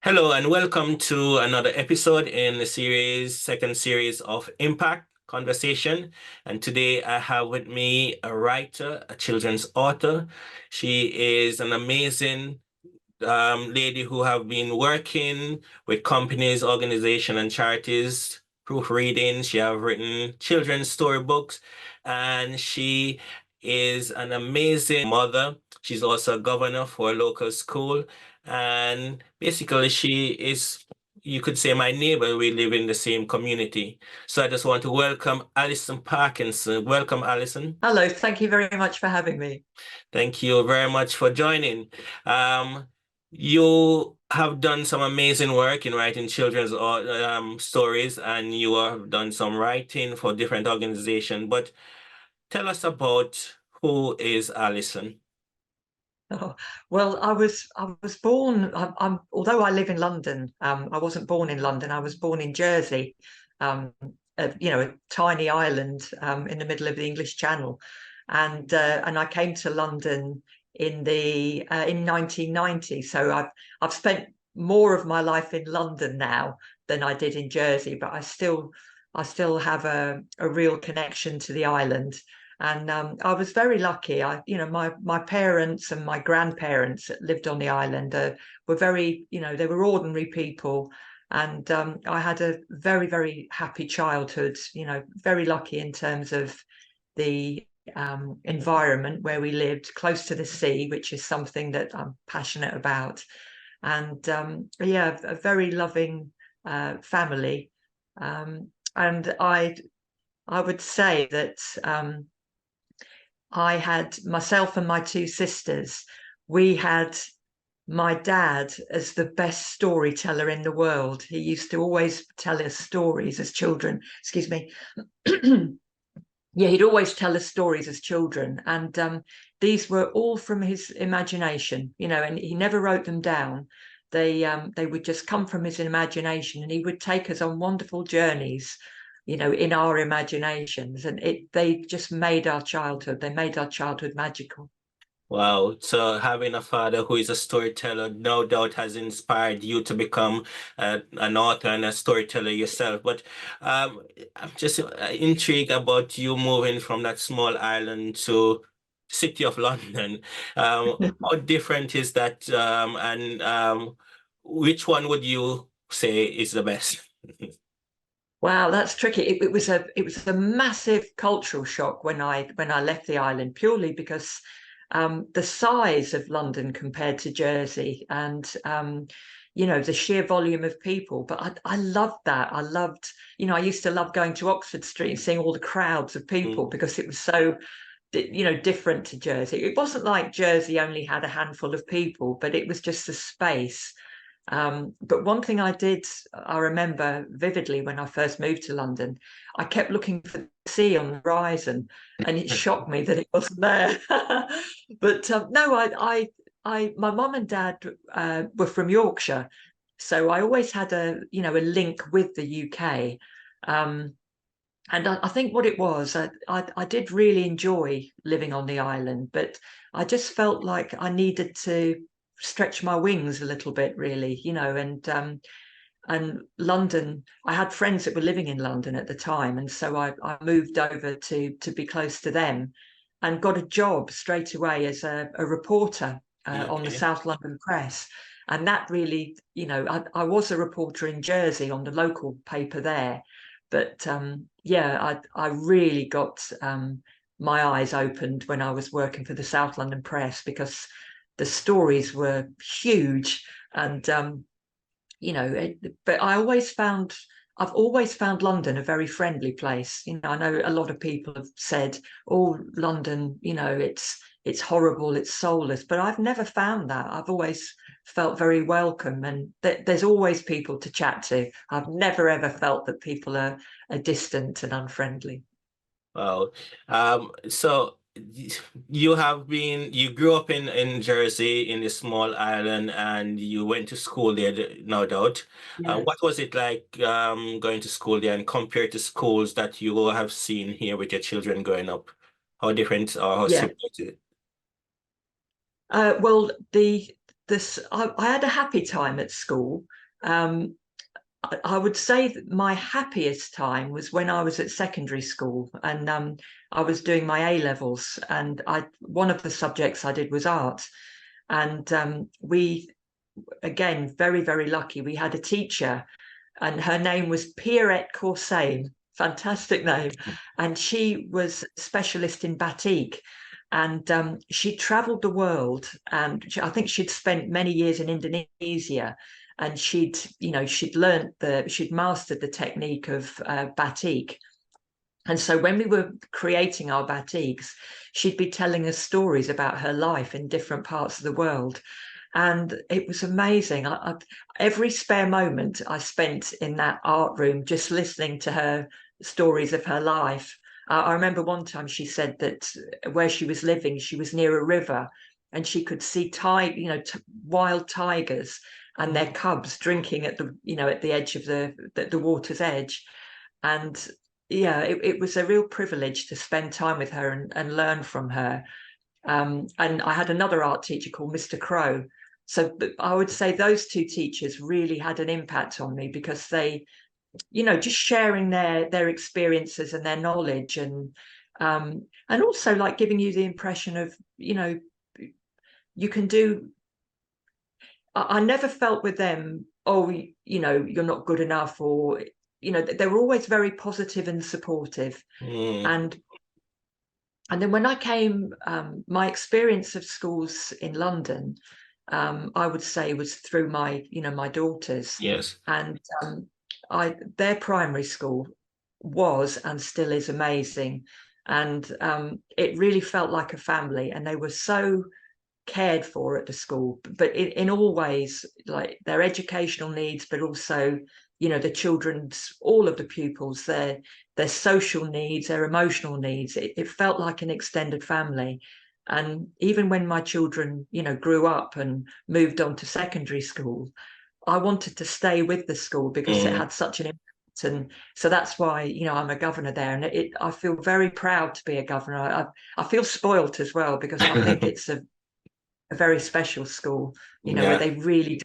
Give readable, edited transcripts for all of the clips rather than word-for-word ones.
Hello and welcome to another episode in the second series of Impact Conversation. And today I have with me a writer, a children's author. She is an amazing lady who have been working with companies, organizations, and charities, proofreading. She have written children's storybooks, and she is an amazing mother. She's also a governor for a local school, and basically she is, you could say, my neighbor. We live in the same community. So I just want to welcome Allison Parkinson. Welcome, Allison. Hello, thank you very much for having me. Thank you very much for joining. Um, you have done some amazing work in writing children's stories, and you have done some writing for different organizations. But tell us about who is Allison? Oh, well, I was born. Although I live in London, I wasn't born in London. I was born in Jersey, um, a tiny island in the middle of the English Channel, and I came to London in 1990. So I've spent more of my life in London now than I did in Jersey, but I still have a real connection to the island. And I was very lucky. My parents and my grandparents that lived on the island were they were ordinary people. And I had a very, very happy childhood, very lucky in terms of the environment where we lived, close to the sea, which is something that I'm passionate about. And yeah, a very loving family. And I would say that I had myself and my two sisters. We had my dad as the best storyteller in the world. He used to always tell us stories as children. Excuse me. Yeah, he'd always tell us stories as children, and these were all from his imagination, and he never wrote them down. They would just come from his imagination, and he would take us on wonderful journeys, in our imaginations, and they just made our childhood. They made our childhood magical. Wow. So having a father who is a storyteller, no doubt has inspired you to become an author and a storyteller yourself. But I'm just intrigued about you moving from that small island to city of London. How different is that? And which one would you say is the best? Wow, that's tricky. It was a massive cultural shock when I left the island, purely because the size of London compared to Jersey, and the sheer volume of people. But I loved that. I loved, I used to love going to Oxford Street and seeing all the crowds of people Mm. because it was so different to Jersey. It wasn't like Jersey only had a handful of people, but it was just the space. But one thing I remember vividly when I first moved to London, I kept looking for the sea on the horizon, and it shocked me that it wasn't there. But no, my mum and dad were from Yorkshire, so I always had a link with the UK. And I think what it was, I did really enjoy living on the island, but I just felt like I needed to stretch my wings a little bit, really, and London, I had friends that were living in London at the time, and so I moved over to be close to them, and got a job straight away as a reporter on the Okay. South London Press. And that really, I was a reporter in Jersey on the local paper there, but yeah, I really got my eyes opened when I was working for the South London Press, because the stories were huge. And but I've always found London a very friendly place. I know a lot of people have said, oh, London, it's horrible, it's soulless, but I've never found that. I've always felt very welcome, and there's always people to chat to. I've never ever felt that people are distant and unfriendly. Wow. So you grew up in Jersey in a small island and you went to school there, no doubt. Yeah. What was it like going to school there and compared to schools that you will have seen here with your children growing up? How different or how Yeah. similar is it? Well, I had a happy time at school. Um, I would say that my happiest time was when I was at secondary school, and I was doing my A levels, and I one of the subjects I did was art, and we again very very lucky. We had a teacher, and her name was Pierrette Corsain, fantastic name, and she was a specialist in batik. And she traveled the world, and I think she'd spent many years in Indonesia, and she'd mastered the technique of batik. And so when we were creating our batiks, she'd be telling us stories about her life in different parts of the world. And it was amazing. Every spare moment I spent in that art room just listening to her stories of her life. I remember one time she said that where she was living, she was near a river, and she could see wild tigers and their cubs drinking at the edge of the water's edge. And yeah, it was a real privilege to spend time with her and learn from her. And I had another art teacher called Mr. Crow. So I would say those two teachers really had an impact on me, because they, just sharing their experiences and their knowledge, and also like giving you the impression of, you can do. I never felt with them, oh, you're not good enough, or they were always very positive and supportive. Mm. And then when I came, my experience of schools in London, I would say, was through my daughters. Yes. And their primary school was and still is amazing. And it really felt like a family, and they were so cared for at the school, but in all ways, like their educational needs, but also, the children's, all of the pupils, their social needs, their emotional needs. It felt like an extended family. And even when my children, grew up and moved on to secondary school, I wanted to stay with the school because it Mm. had such an impact. And so that's why, I'm a governor there, and I feel very proud to be a governor. I feel spoilt as well, because I think it's a very special school, where Yeah.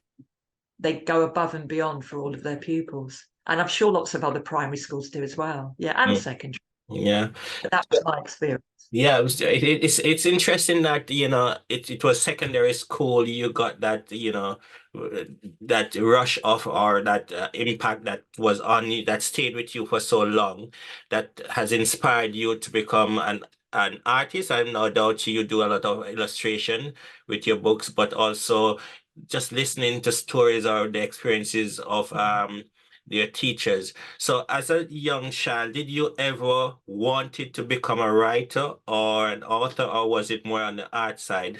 they go above and beyond for all of their pupils. And I'm sure lots of other primary schools do as well. Yeah, and Mm. secondary. Yeah. But that was my experience. Yeah, it's interesting that it was secondary school. You got that that rush of, or that impact that was on you, that stayed with you for so long, that has inspired you to become an artist. I no doubt you do a lot of illustration with your books, but also just listening to stories or the experiences of their teachers. So, as a young child, did you ever wanted to become a writer or an author, or was it more on the art side?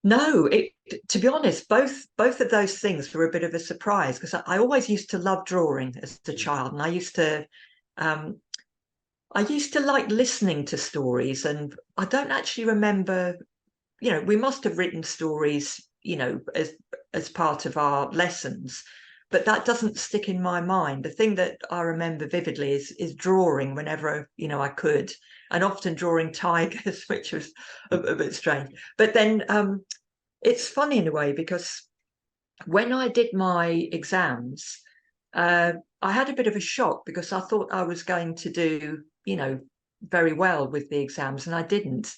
No, to be honest, both of those things were a bit of a surprise, because I always used to love drawing as a child, and um, I used to like listening to stories, and I don't actually remember. We must have written stories, as part of our lessons, but that doesn't stick in my mind. The thing that I remember vividly is drawing whenever, I could, and often drawing tigers, which was a bit strange. But then it's funny in a way, because when I did my exams, uh, I had a bit of a shock, because I thought I was going to do, very well with the exams, and I didn't.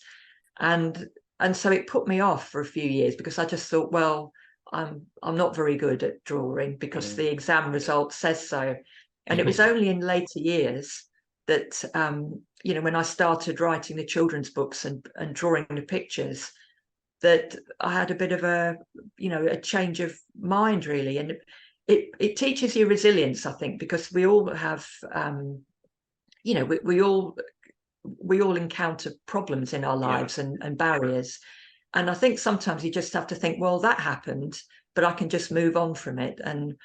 And so it put me off for a few years, because I just thought, well, I'm not very good at drawing, because Mm. the exam result says so. And it was only in later years that, when I started writing the children's books and drawing the pictures, that I had a bit of a change of mind, really. And it teaches you resilience, I think, because we all have, we all encounter problems in our Yeah. lives, and barriers. And I think sometimes you just have to think, well, that happened, but I can just move on from it. And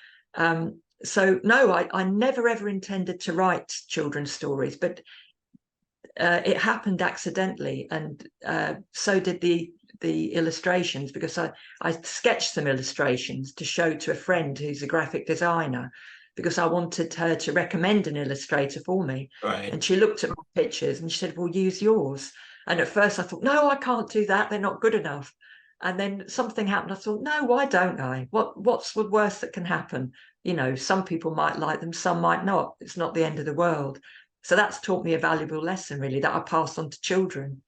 so, no, I never ever intended to write children's stories, but it happened accidentally. And so did the illustrations, because I sketched some illustrations to show to a friend who's a graphic designer, because I wanted her to recommend an illustrator for me. Right. And she looked at my pictures and she said, well, use yours. And at first I thought, no, I can't do that. They're not good enough. And then something happened. I thought, no, why don't I? What's the worst that can happen? You know, some people might like them, some might not. It's not the end of the world. So that's taught me a valuable lesson, really, that I pass on to children.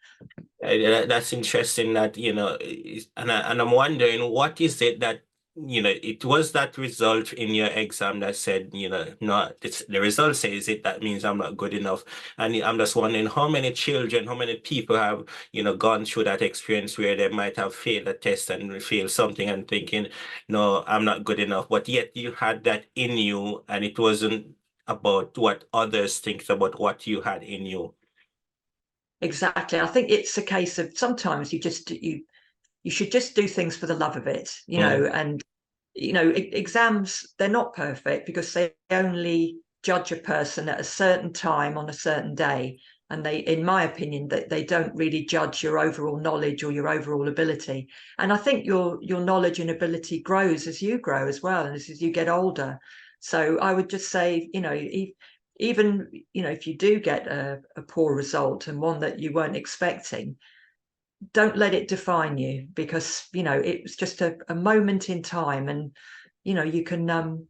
That's interesting that, and I'm wondering what is it that, it was that result in your exam that said, no, the result says it, that means I'm not good enough. And I'm just wondering how many children, how many people have, gone through that experience where they might have failed a test and failed something and thinking, no, I'm not good enough. But yet you had that in you and it wasn't about what others think, about what you had in you. Exactly. I think it's a case of sometimes you should just do things for the love of it, you know, Mm, and exams, they're not perfect because they only judge a person at a certain time on a certain day. And they, in my opinion, that they don't really judge your overall knowledge or your overall ability. And I think your knowledge and ability grows as you grow as well, and as you get older. So I would just say, even if you do get a poor result and one that you weren't expecting, don't let it define you, because it was just a moment in time, and you can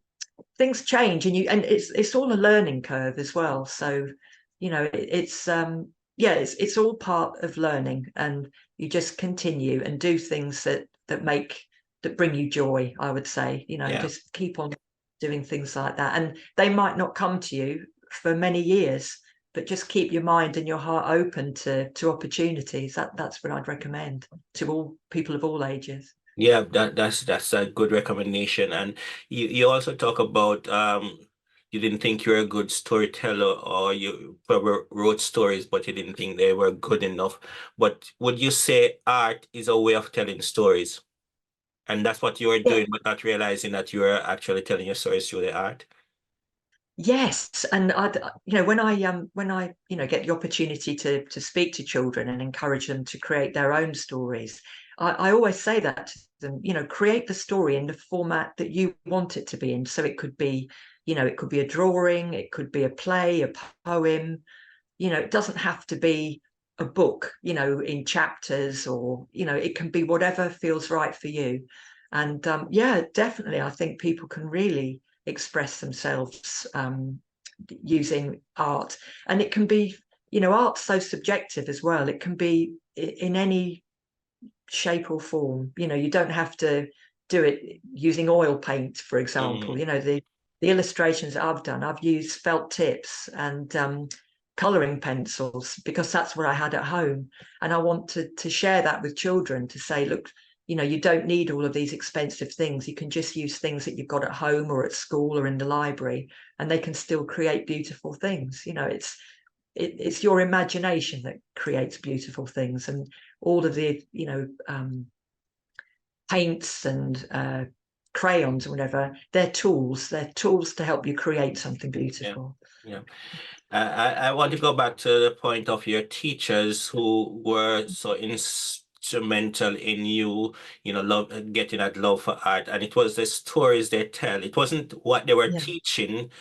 things change, and it's all a learning curve as well. So it's yeah, it's all part of learning, and you just continue and do things that bring you joy, I would say, yeah. just keep on doing things like that, and they might not come to you for many years, but just keep your mind and your heart open to opportunities. That's what I'd recommend to all people of all ages. Yeah, that's a good recommendation. And you also talk about you didn't think you were a good storyteller, or you probably wrote stories but you didn't think they were good enough. But would you say art is a way of telling stories? And that's what you were Yeah. doing, but not realizing that you were actually telling your stories through the art. Yes, and when I get the opportunity to speak to children and encourage them to create their own stories, I always say that to them. Create the story in the format that you want it to be in. So it could be, it could be a drawing, it could be a play, a poem. It doesn't have to be a book, in chapters, or it can be whatever feels right for you. And yeah, definitely, I think people can really express themselves using art, and it can be, art's so subjective as well. It can be in any shape or form. You don't have to do it using oil paint, for example. Mm, The illustrations I've done, I've used felt tips and coloring pencils, because that's what I had at home, and I want to share that with children, to say, look, you don't need all of these expensive things. You can just use things that you've got at home or at school or in the library, and they can still create beautiful things. It's your imagination that creates beautiful things, and all of the paints and crayons or whatever, they're tools to help you create something yeah, beautiful. yeah. I want to go back to the point of your teachers who were so instrumental in you, getting that love for art. And it was the stories they tell. It wasn't what they were Yeah. teaching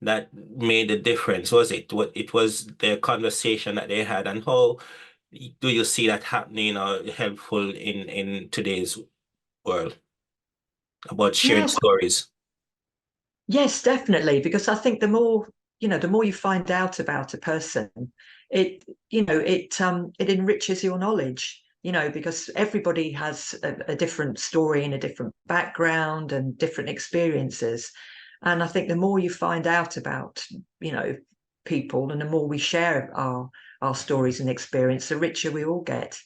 that made the difference, was it? What it was the conversation that they had, and how do you see that happening or helpful in today's world about sharing Yes, stories? yes, definitely. Because I think the more you find out about a person, it it enriches your knowledge. Because everybody has a different story and a different background and different experiences. And I think the more you find out about, people, and the more we share our stories and experience, the richer we all get.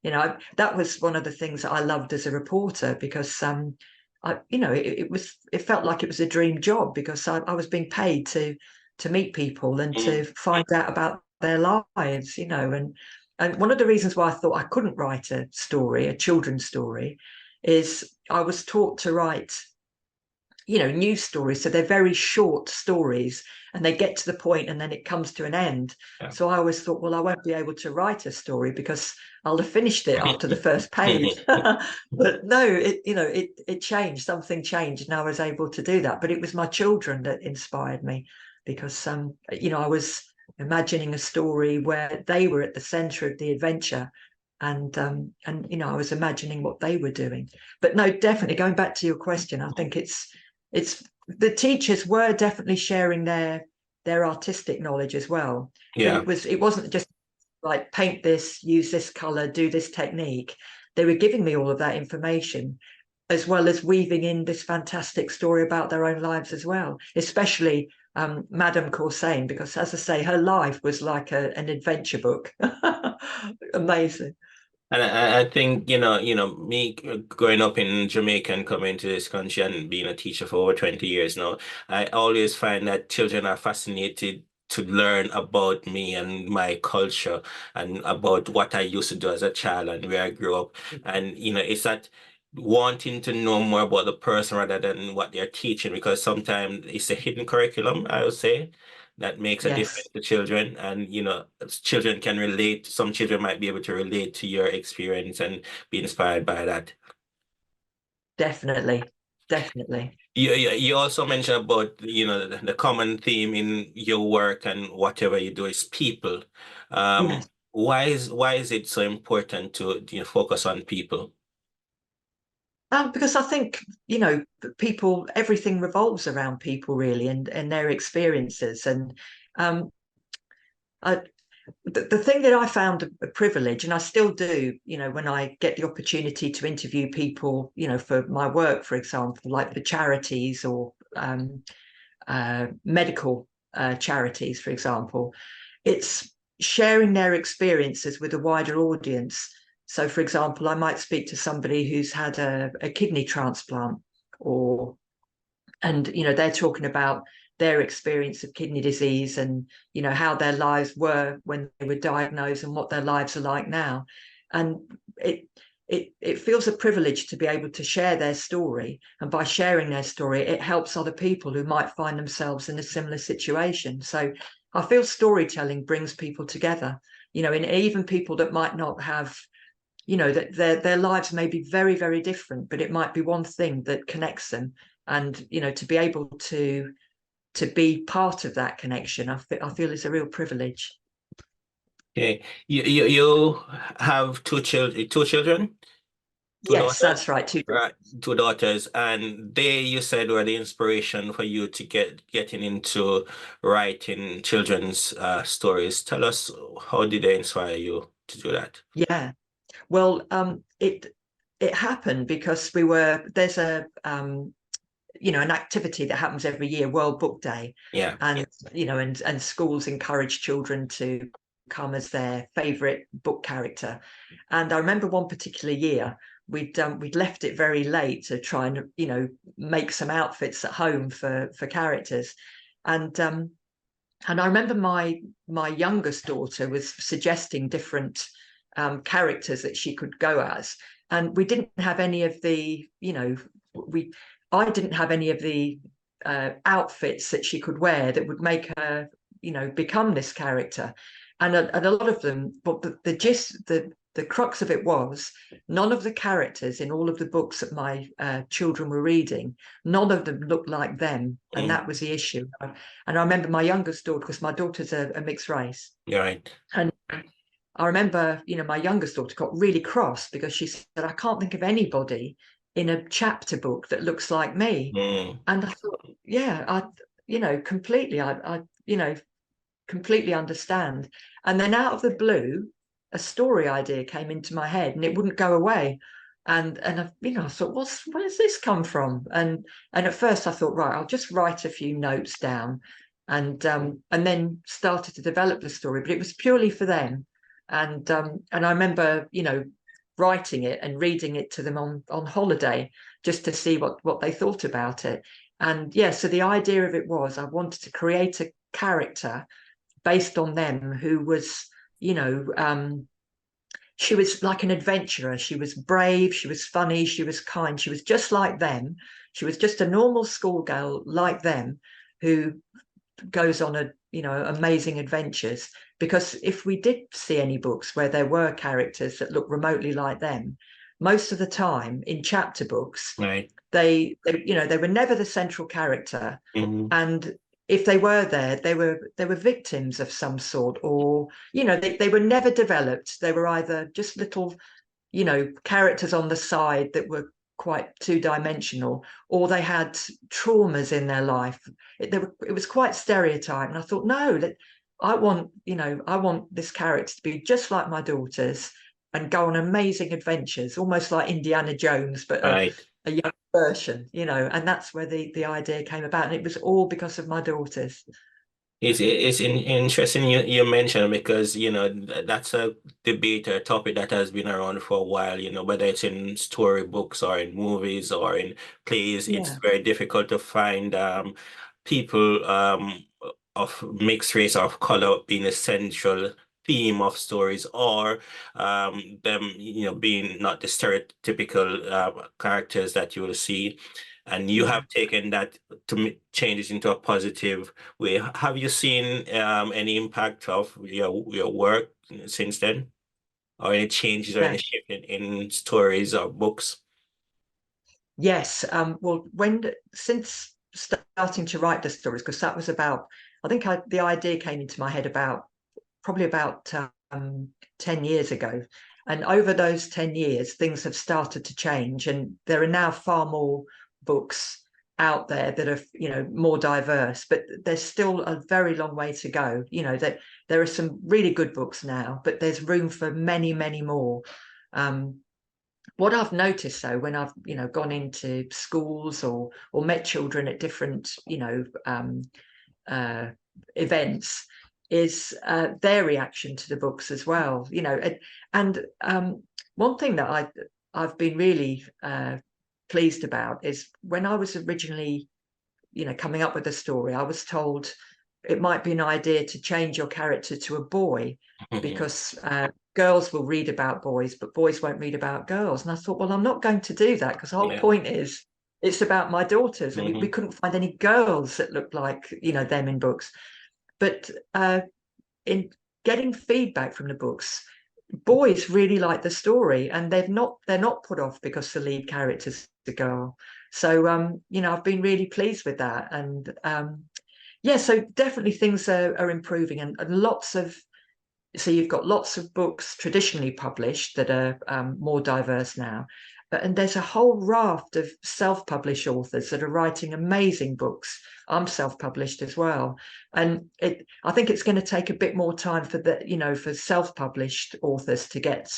That was one of the things that I loved as a reporter, because it felt like it was a dream job, because I was being paid to meet people and to Mm, find out about their lives, and one of the reasons why I thought I couldn't write a children's story, is I was taught to write, news stories. So they're very short stories, and they get to the point and then it comes to an end. yeah. So I always thought, well, I won't be able to write a story because I'll have finished it after the first page. But no, it changed. Something changed, and I was able to do that. But it was my children that inspired me, because I was imagining a story where they were at the center of the adventure, and you know, I was imagining what they were doing. But no, definitely going back to your question, I think it's the teachers were definitely sharing their artistic knowledge as well, but Yeah. it wasn't just like paint this, use this color, do this technique. They were giving me all of that information, as well as weaving in this fantastic story about their own lives as well, especially Madame Coursaine, because as I say, her life was like an adventure book. Amazing. And I think, me growing up in Jamaica and coming to this country and being a teacher for over 20 years now, I always find that children are fascinated to learn about me and my culture and about what I used to do as a child and where I grew up. And, it's that wanting to know more about the person rather than what they're teaching, because sometimes it's a hidden curriculum, I would say, that makes a difference Yes, to children. And, children can relate. Some children might be able to relate to your experience and be inspired by that. definitely, definitely. You also mentioned about, the common theme in your work and whatever you do is people. Yes. Why is it so important to, focus on people? Because I think, you know, people, everything revolves around people really, and their experiences. And um, I, the thing that I found a privilege, and I still do, you know, when I get the opportunity to interview people, you know, for my work, for example, like for charities or medical charities, for example, it's sharing their experiences with a wider audience. So, for example, I might speak to somebody who's had a kidney transplant, or and you know, they're talking about their experience of kidney disease, and you know, how their lives were when they were diagnosed and what their lives are like now. And it it feels a privilege to be able to share their story, and by sharing their story it helps other people who might find themselves in a similar situation. So I feel storytelling brings people together, you know, and even people that might not have, you know, that their lives may be very, very different, but it might be one thing that connects them. And you know, to be able to be part of that connection, I feel it's a real privilege. Okay. You have two children, two Yes, daughters, that's right, too. right? Two daughters, and they, you said, were the inspiration for you to getting into writing children's stories. Tell us, how did they inspire you to do that? Yeah, well, it happened because we were there's a you know, an activity that happens every year, World Book Day, Yeah. and you know, and schools encourage children to come as their favorite book character. And I remember one particular year we'd left it very late to try and, you know, make some outfits at home for characters. And and I remember my youngest daughter was suggesting different characters that she could go as, and we didn't have any of the, you know, we I didn't have any of the outfits that she could wear that would make her, you know, become this character. And a lot of them, but the gist, the crux of it was none of the characters in all of the books that my children were reading, none of them looked like them, and Mm, that was the issue. And I remember my youngest daughter, because my daughter's a mixed race, you're right. and I remember, you know, my youngest daughter got really cross because she said, I can't think of anybody in a chapter book that looks like me. Mm, And I thought, yeah, you know, completely, you know, completely understand. And then out of the blue, a story idea came into my head and it wouldn't go away. And I, you know, I thought, where's this come from? And at first I thought, right, I'll just write a few notes down, and then started to develop the story. But it was purely for them. And I remember, you know, writing it and reading it to them on holiday, just to see what they thought about it. And yeah, so the idea of it was I wanted to create a character based on them who was, you know, she was like an adventurer. She was brave, she was funny, she was kind, she was just like them. She was just a normal schoolgirl like them, who goes on a, you know, amazing adventures. Because if we did see any books where there were characters that look remotely like them, most of the time in chapter books right. they you know, they were never the central character. Mm, And if they were there, they were victims of some sort, or they were never developed. They were either just little characters on the side that were quite two-dimensional, or they had traumas in their life. It was quite stereotyped, and I thought, no, I want this character to be just like my daughters and go on amazing adventures, almost like Indiana Jones, but Right. a young version, and that's where the idea came about, and it was all because of my daughters. Interesting you mentioned, because that's a debate or topic that has been around for a while, whether it's in storybooks or in movies or in plays. It's Yeah, very difficult to find people of mixed race or of color being a central theme of stories, or them being not the stereotypical characters that you will see. And you yeah. have taken that to change it into a positive way. Have you seen any impact of your work since then, or any changes or any Yes. shift in stories or books? Yes. Well, since starting to write the stories, because that was about, I think the idea came into my head probably about 10 years ago. And over those 10 years, things have started to change. And there are now far more books out there that are, more diverse, but there's still a very long way to go. That there are some really good books now, but there's room for many, many more. Um, what I've noticed though, when I've gone into schools or met children at different uh, events, is their reaction to the books as well. And one thing that I've been really pleased about is when I was originally coming up with a story, I was told it might be an idea to change your character to a boy, because girls will read about boys, but boys won't read about girls. And I thought, well, I'm not going to do that, because the whole Yeah. point is it's about my daughters, and we Hmm. couldn't find any girls that looked like them in books. But in getting feedback from the books, boys really like the story, and they're not put off because the lead character's a girl. So I've been really pleased with that. And yeah, so definitely things are improving, and lots of, so you've got lots of books traditionally published that are more diverse now, and there's a whole raft of self-published authors that are writing amazing books. I'm self-published as well, and I think it's going to take a bit more time for for self-published authors to get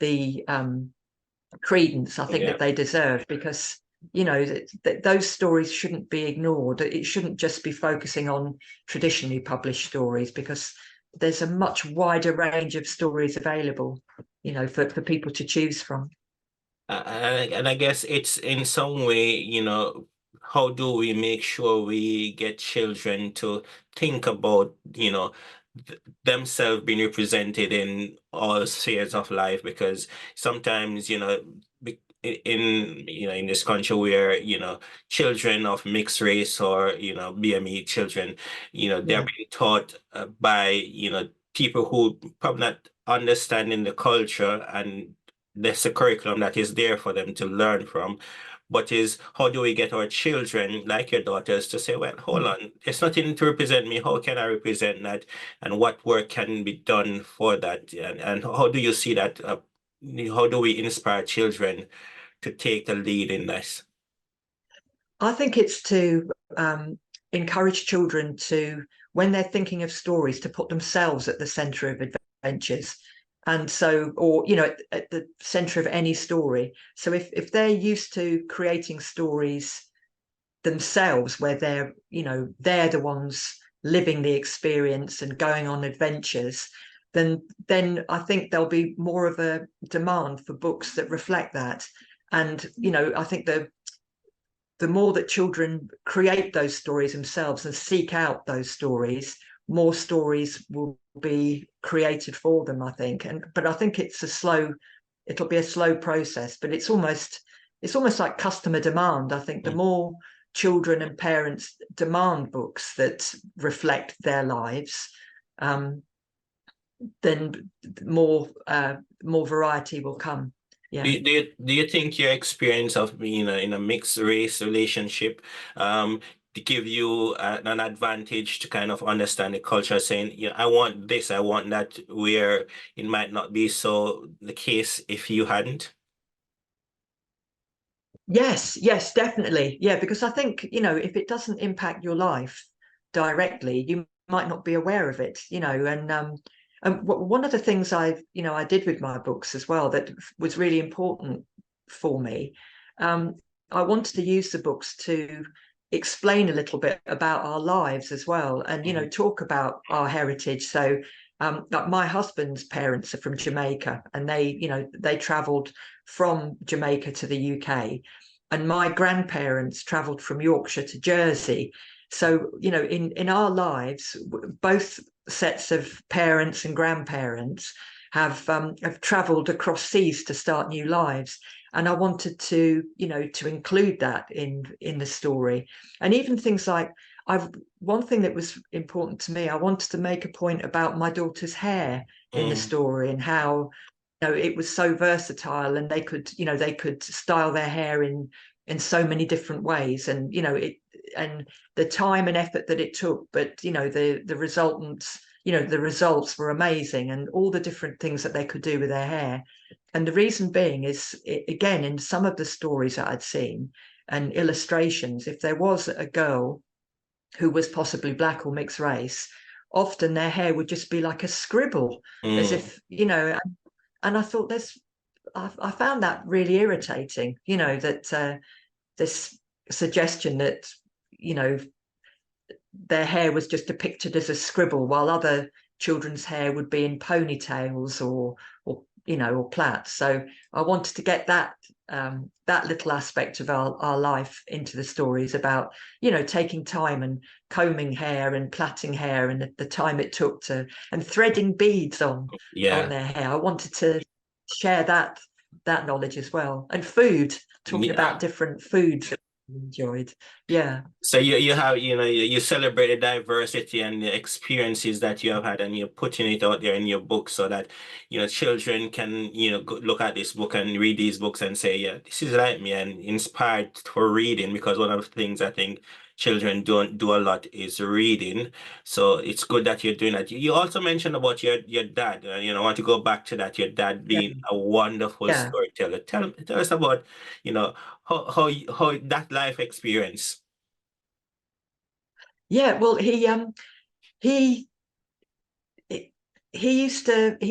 the credence I think Yeah. that they deserve, because those stories shouldn't be ignored. It shouldn't just be focusing on traditionally published stories, because there's a much wider range of stories available for people to choose from. And I guess it's in some way, how do we make sure we get children to think about, themselves being represented in all spheres of life? Because sometimes, in this country where, children of mixed race or, BME children, they're Yeah, being taught by, people who probably not understanding the culture, and there's a curriculum that is there for them to learn from. But is how do we get our children, like your daughters, to say, well, hold on, there's nothing to represent me. How can I represent that? And what work can be done for that? And how do you see that? How do we inspire children to take the lead in this? I think it's to encourage children to, when they're thinking of stories, to put themselves at the center of adventures. And so, or, at the center of any story. So if they're used to creating stories themselves, where they're the ones living the experience and going on adventures, then I think there'll be more of a demand for books that reflect that. And I think the more that children create those stories themselves and seek out those stories, more stories will be created for them, I think. But I think it'll be a slow process, but it's almost like customer demand. I think the Mm. more children and parents demand books that reflect their lives, um, then more variety will come. Yeah. Do you think your experience of being in a mixed race relationship, um, give you an advantage to kind of understand the culture, saying, yeah, I want this, I want that, where it might not be so the case if you hadn't? Yes, yes, definitely. Yeah, because I think, if it doesn't impact your life directly, you might not be aware of it, and one of the things I did with my books as well that was really important for me, um, I wanted to use the books to explain a little bit about our lives as well, and Mhm. talk about our heritage. So, like my husband's parents are from Jamaica, and they travelled from Jamaica to the UK, and my grandparents travelled from Yorkshire to Jersey. So, in our lives, both sets of parents and grandparents have travelled across seas to start new lives. And I wanted to include that in the story. And even things like, I've one thing that was important to me, I wanted to make a point about my daughter's hair in the Mm. story, and how it was so versatile, and they could style their hair in so many different ways, and and the time and effort that it took, but the results were amazing, and all the different things that they could do with their hair. And the reason being is, again, in some of the stories that I'd seen and illustrations, if there was a girl who was possibly black or mixed race, often their hair would just be like a scribble, as Mm. if, and I thought I found that really irritating, that this suggestion that, you know, their hair was just depicted as a scribble, while other children's hair would be in ponytails or plaits. So I wanted to get that little aspect of our life into the stories about, taking time and combing hair and plaiting hair, and the time it took to, and threading beads on Yeah. their hair. I wanted to share that knowledge as well. And food, talking Yeah. about different foods that we enjoyed. Yeah. So you have, you celebrate the diversity and the experiences that you have had, and you're putting it out there in your book so that, children can, look at this book and read these books and say, yeah, this is like me, and inspired for reading, because one of the things I think children don't do a lot is reading. So it's good that you're doing that. You also mentioned about your dad. I want to go back to that. Your dad Yeah. being a wonderful Yeah. storyteller. Tell us about, how that life experience. Yeah. Well, he he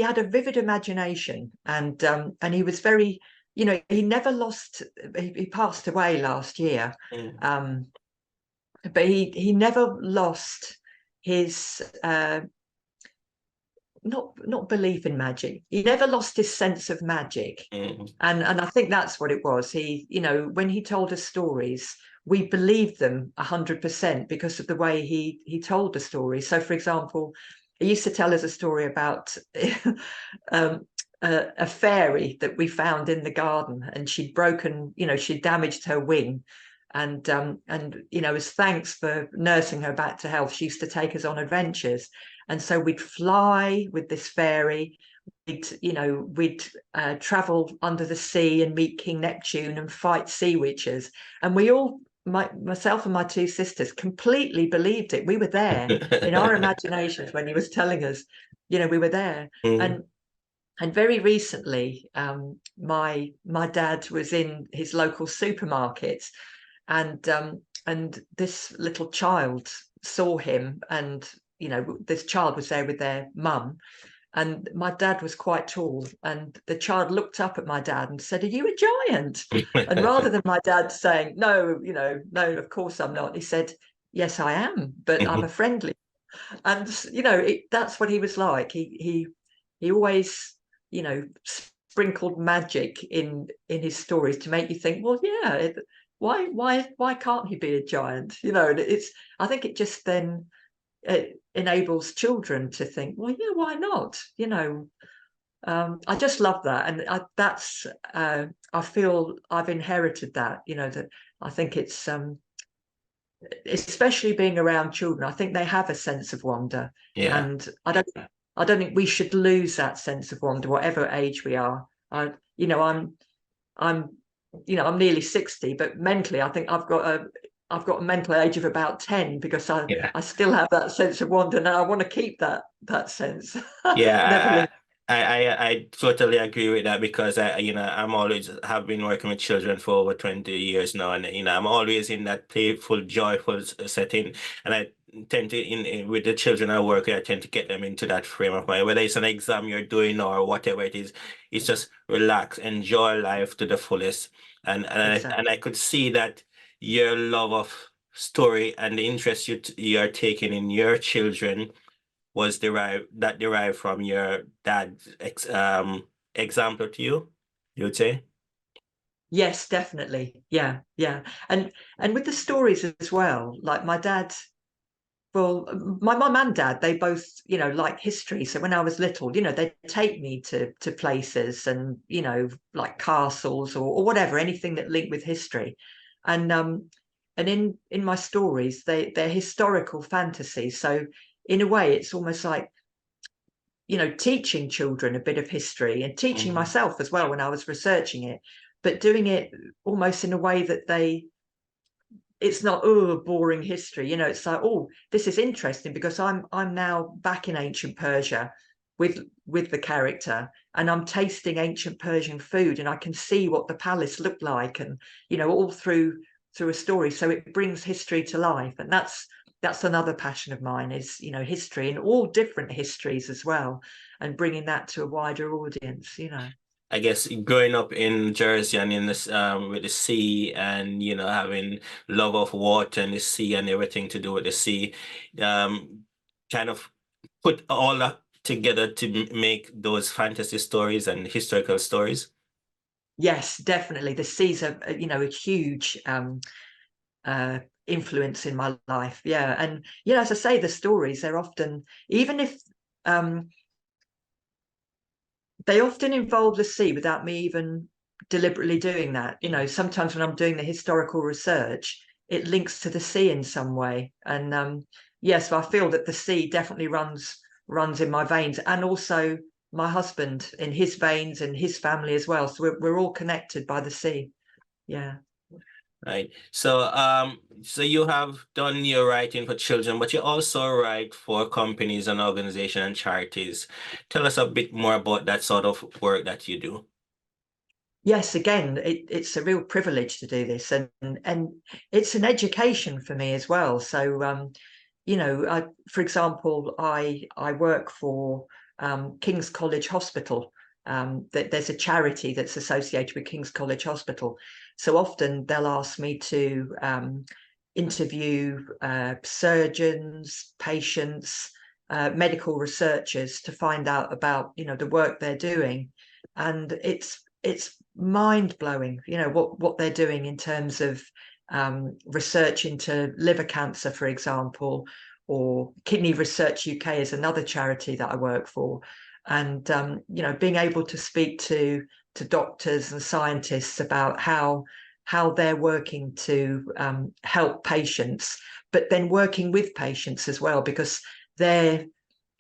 had a vivid imagination, and he was very, he never lost. He passed away last year, Mm. um, but he never lost his not belief in magic. He never lost his sense of magic. Mm. And I think that's what it was. He, when he told us stories, we believed them 100% because of the way he told the story. So, for example, he used to tell us a story about um, a fairy that we found in the garden, and she'd broken, she'd damaged her wing. And as thanks for nursing her back to health, she used to take us on adventures. And so we'd fly with this fairy. We'd travel under the sea and meet King Neptune and fight sea witches. And we all, myself and my two sisters, completely believed it. We were there in our imaginations when he was telling us, we were there. Mm. And very recently, my dad was in his local supermarket, and this little child saw him, and this child was there with their mum, and my dad was quite tall, and the child looked up at my dad and said, "Are you a giant?" And rather than my dad saying, "No, no, of course I'm not," he said, "Yes, I am, but I'm a friendly." And that's what he was like. He always, sprinkled magic in his stories to make you think, well, yeah, why can't he be a giant? And I think it just then it enables children to think, well, yeah, why not? I just love that, and I feel I've inherited that. That I think it's especially being around children. I think they have a sense of wonder, Yeah. and I don't think we should lose that sense of wonder, whatever age we are. I'm I'm nearly 60, but mentally I think I've got I've got a mental age of about 10 because Yeah. I still have that sense of wonder, and I want to keep that sense. Never Yeah, leave. I totally agree with that because I'm always have been working with children for over 20 years now, and I'm always in that playful, joyful setting, and I tend to with the children I work with, I tend to get them into that frame of mind, whether it's an exam you're doing or whatever it is, it's just relax, enjoy life to the fullest, and Exactly. I could see that your love of story and the interest you're taking in your children was derived from your dad's example to you, you would say? Yes, definitely. Yeah, yeah. And with the stories as well, like my dad, well, my mum and dad, they both, like history. So when I was little, they'd take me to places and, like castles or whatever, anything that linked with history. And in my stories, they're historical fantasies. So in a way, it's almost like, teaching children a bit of history and teaching Mhm. myself as well when I was researching it, but doing it almost in a way that it's not, oh, boring history. It's like, oh, this is interesting because I'm now back in ancient Persia with the character, and I'm tasting ancient Persian food, and I can see what the palace looked like, and all through a story. So it brings history to life, and that's another passion of mine, is history, and all different histories as well, and bringing that to a wider audience. I guess growing up in Jersey and in this with the sea and having love of water and the sea and everything to do with the sea, um, kind of put all that together to make those fantasy stories and historical stories. Yes, definitely. The seas are, a huge uh, influence in my life. Yeah, and as I say, the stories, they're often, even if um, they often involve the sea without me even deliberately doing that. Sometimes when I'm doing the historical research, it links to the sea in some way, and so I feel that the sea definitely runs in my veins, and also my husband in his veins and his family as well. So we're all connected by the sea. Yeah. Right. So you have done your writing for children, but you also write for companies and organizations and charities. Tell us a bit more about that sort of work that you do. Yes, again, it's a real privilege to do this, and it's an education for me as well. So, for example, I work for King's College Hospital. There's a charity that's associated with King's College Hospital. So often they'll ask me to interview surgeons, patients, medical researchers to find out about the work they're doing, and it's mind blowing. What they're doing in terms of research into liver cancer, for example, or Kidney Research UK is another charity that I work for, and being able to speak to doctors and scientists about how they're working to help patients, but then working with patients as well, because they're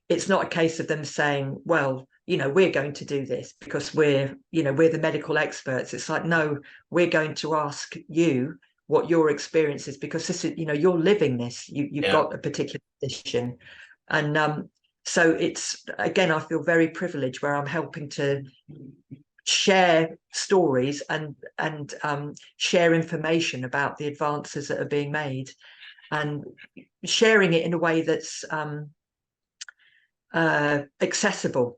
it's not a case of them saying, well, we're going to do this because we're the medical experts. It's like, no, we're going to ask you what your experience is, because this is, you're living this. You've Yeah. got a particular position. And so it's, again, I feel very privileged where I'm helping to share stories and share information about the advances that are being made, and sharing it in a way that's accessible.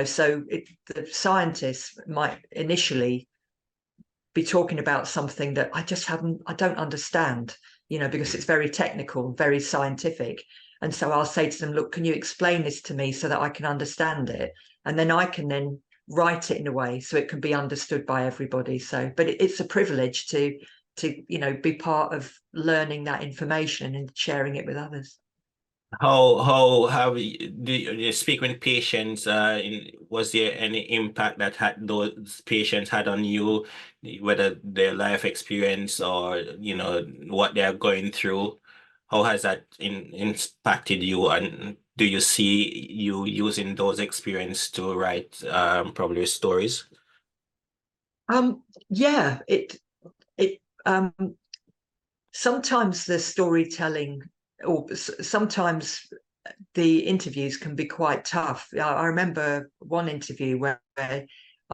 So the scientists might initially be talking about something that I don't understand, because it's very technical, very scientific. And so I'll say to them, look, can you explain this to me so that I can understand it? And then I can then write it in a way so it can be understood by everybody. So, but it's a privilege to be part of learning that information and sharing it with others. How have you, do you speak with patients? Was there any impact that had those patients had on you, whether their life experience or what they are going through? How has that impacted you, and do you see you using those experience to write probably stories? Yeah, it sometimes the storytelling, or sometimes the interviews can be quite tough. I remember one interview where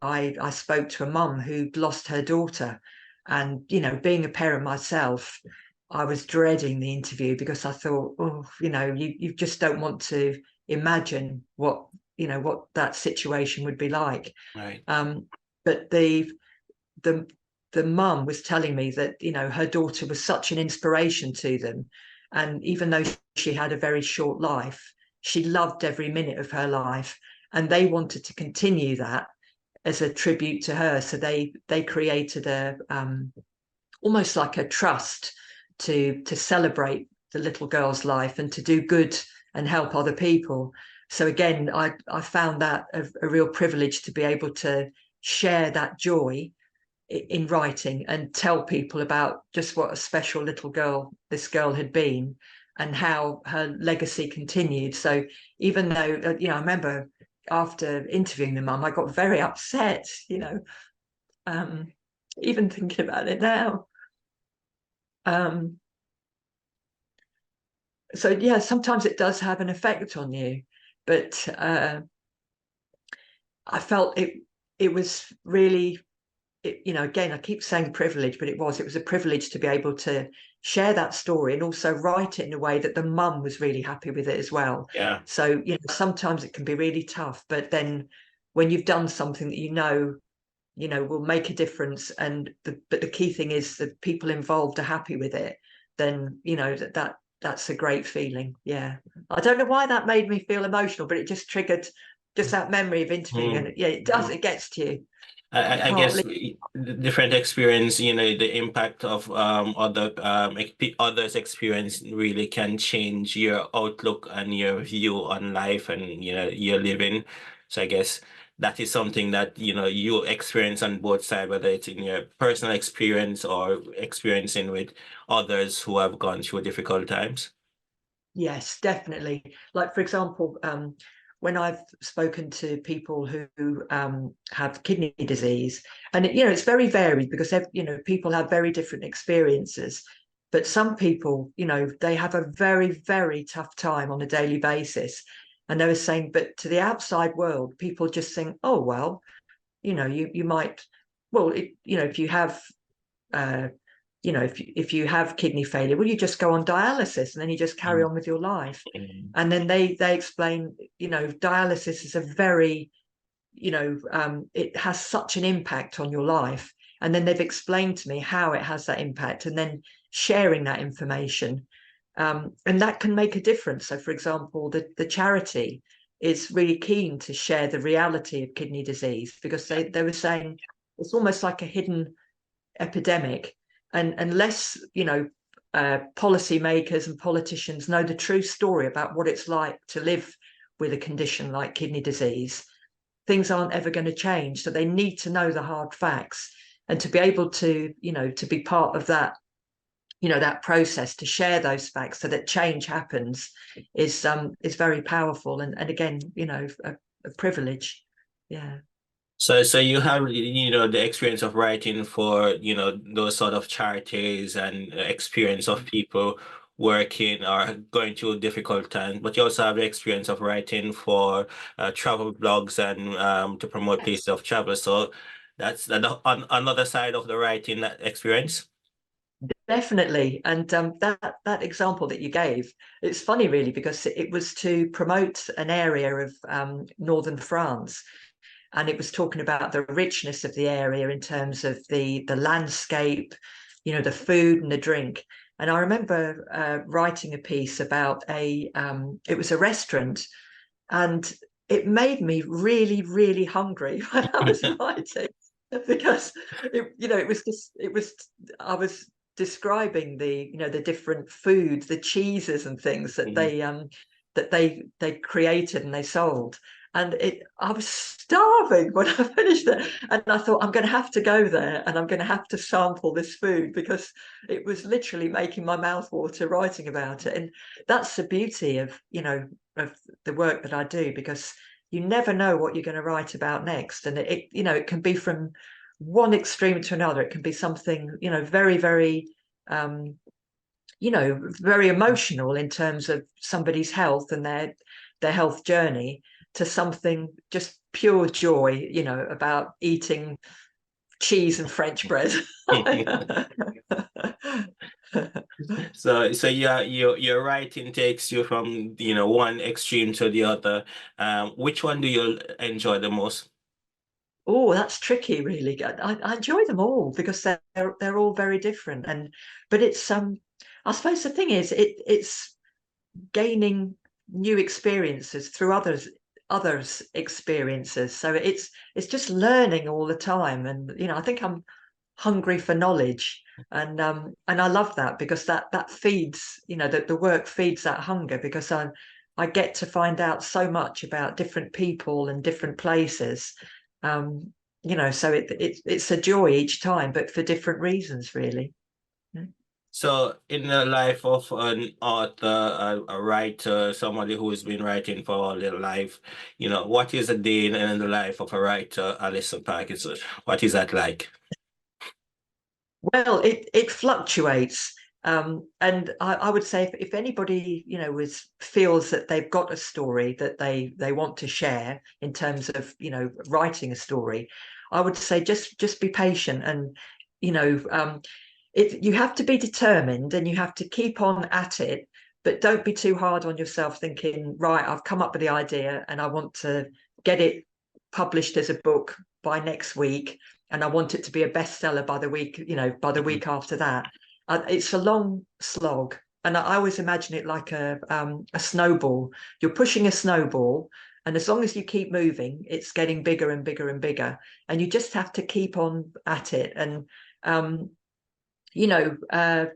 I spoke to a mum who'd lost her daughter, and being a parent myself, I was dreading the interview because I thought, oh, you just don't want to imagine what that situation would be like. Right. But the the mum was telling me that her daughter was such an inspiration to them, and even though she had a very short life, she loved every minute of her life, and they wanted to continue that as a tribute to her. So they created a almost like a trust to celebrate the little girl's life and to do good and help other people. So again, I found that a real privilege to be able to share that joy in writing and tell people about just what a special little girl this girl had been and how her legacy continued. So even though I remember after interviewing the mum, I got very upset, um, even thinking about it now. um, so yeah, sometimes it does have an effect on you, but I felt it was really, again, I keep saying privilege, but it was a privilege to be able to share that story and also write it in a way that the mum was really happy with it as well. Yeah. So sometimes it can be really tough, but then when you've done something that will make a difference, and but the key thing is that people involved are happy with it, then that's a great feeling. Yeah, I don't know why that made me feel emotional, but it just triggered just that memory of interviewing, Mm. and yeah, it does, it gets to you. You I can't guess leave. the different experience, the impact of others' experience really can change your outlook and your view on life and your living. So I guess that is something that you experience on both sides, whether it's in your personal experience or experiencing with others who have gone through difficult times. Yes, definitely. Like, for example, when I've spoken to people who have kidney disease, and it's very varied because people have very different experiences. But some people, they have a very, very tough time on a daily basis. And they were saying, but to the outside world, people just think, oh well, you might, well, if you have uh, if you have kidney failure, well, you just go on dialysis and then you just carry Mm. on with your life. Mm. And then they explain, dialysis is a very, it has such an impact on your life. And then they've explained to me how it has that impact, and then sharing that information. And that can make a difference. So, for example, the charity is really keen to share the reality of kidney disease because they were saying it's almost like a hidden epidemic, and unless policymakers and politicians know the true story about what it's like to live with a condition like kidney disease, things aren't ever going to change. So they need to know the hard facts, and to be able to be part of that process, to share those facts so that change happens, is very powerful, and again, a privilege. Yeah. So you have the experience of writing for those sort of charities and experience of people working or going through difficult times, but you also have the experience of writing for travel blogs and to promote places Yes. of travel. So that's on another side of the writing experience. Definitely. And that example that you gave, it's funny really because it was to promote an area of northern France, and it was talking about the richness of the area in terms of the landscape, the food and the drink. And I remember writing a piece about it was a restaurant, and it made me really, really hungry when I was writing, because I was describing the different foods, the cheeses and things that Mhm. they created and they sold. And I was starving when I finished it, and I thought, I'm going to have to go there and I'm going to have to sample this food because it was literally making my mouth water writing about it. And that's the beauty of the work that I do, because you never know what you're going to write about next, and it can be from one extreme to another. It can be something very, very very emotional in terms of somebody's health and their health journey, to something just pure joy, about eating cheese and French bread. So yeah, your writing takes you from one extreme to the other. Which one do you enjoy the most? Oh, that's tricky, really. I enjoy them all because they're all very different, but it's I suppose the thing is it's gaining new experiences through others experiences. So it's just learning all the time, and I think I'm hungry for knowledge, and I love that because that feeds, that the work feeds that hunger, because I get to find out so much about different people and different places. So it's a joy each time, but for different reasons, really. So, in the life of an author, a writer, somebody who has been writing for all their life, what is a day in the life of a writer, Allison Parkinson? What is that like? Well, it fluctuates. And I would say if anybody, feels that they've got a story that they want to share in terms of, writing a story, I would say just be patient, and, you have to be determined and you have to keep on at it, but don't be too hard on yourself thinking, right, I've come up with the idea and I want to get it published as a book by next week, and I want it to be a bestseller by the week, by the Mhm. week after that. It's a long slog, and I always imagine it like a snowball. You're pushing a snowball, and as long as you keep moving, it's getting bigger and bigger and bigger, and you just have to keep on at it. And um, you know, uh,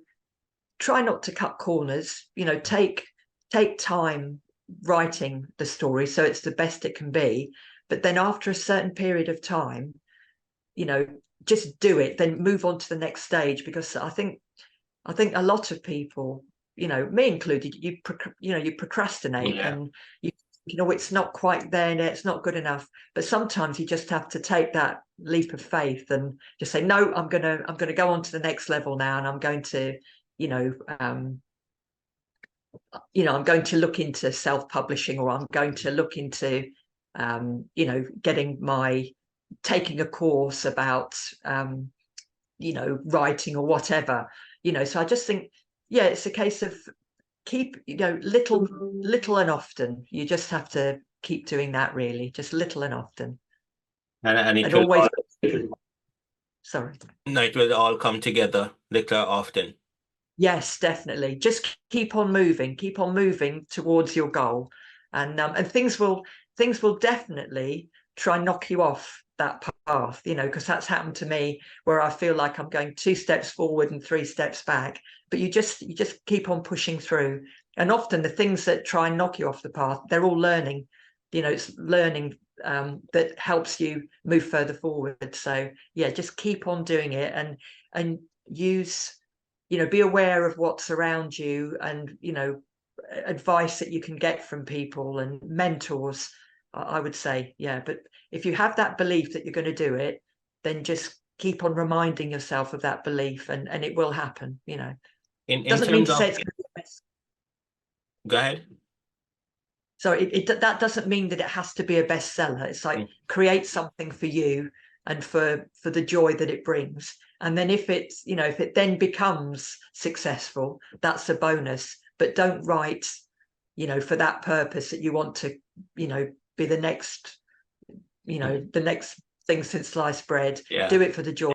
try not to cut corners. Take time writing the story so it's the best it can be. But then after a certain period of time, you know, just do it, then move on to the next stage. Because I think a lot of people, me included, you procrastinate, Yeah. and it's not quite there yet, it's not good enough. But sometimes you just have to take that leap of faith and just say, no, I'm gonna go on to the next level now, and I'm going to, you know, um, I'm going to look into self-publishing, or I'm going to look into, getting taking a course about, writing or whatever. So I just think, yeah, it's a case of keep, little and often. You just have to keep doing that, really, just little and often, And it and will always. all, Sorry. no, it will all come together little often. Yes, definitely. Just keep on moving towards your goal, and things will definitely try and knock you off that path. Because that's happened to me, where I feel like I'm going 2 steps forward and 3 steps back. But you just keep on pushing through, and often the things that try and knock you off the path, they're all learning. It's learning that helps you move further forward. So yeah, just keep on doing it, and use, be aware of what's around you, and advice that you can get from people and mentors, I would say. Yeah, but if you have that belief that you're going to do it, then just keep on reminding yourself of that belief, and it will happen. In Doesn't mean terms to say of, it's going to be the best. go ahead. So that doesn't mean that it has to be a bestseller. It's like, Mm. create something for you and for the joy that it brings. And then if it then becomes successful, that's a bonus. But don't write, for that purpose that you want to, be the next thing since sliced bread. Yeah. Do it for the joy.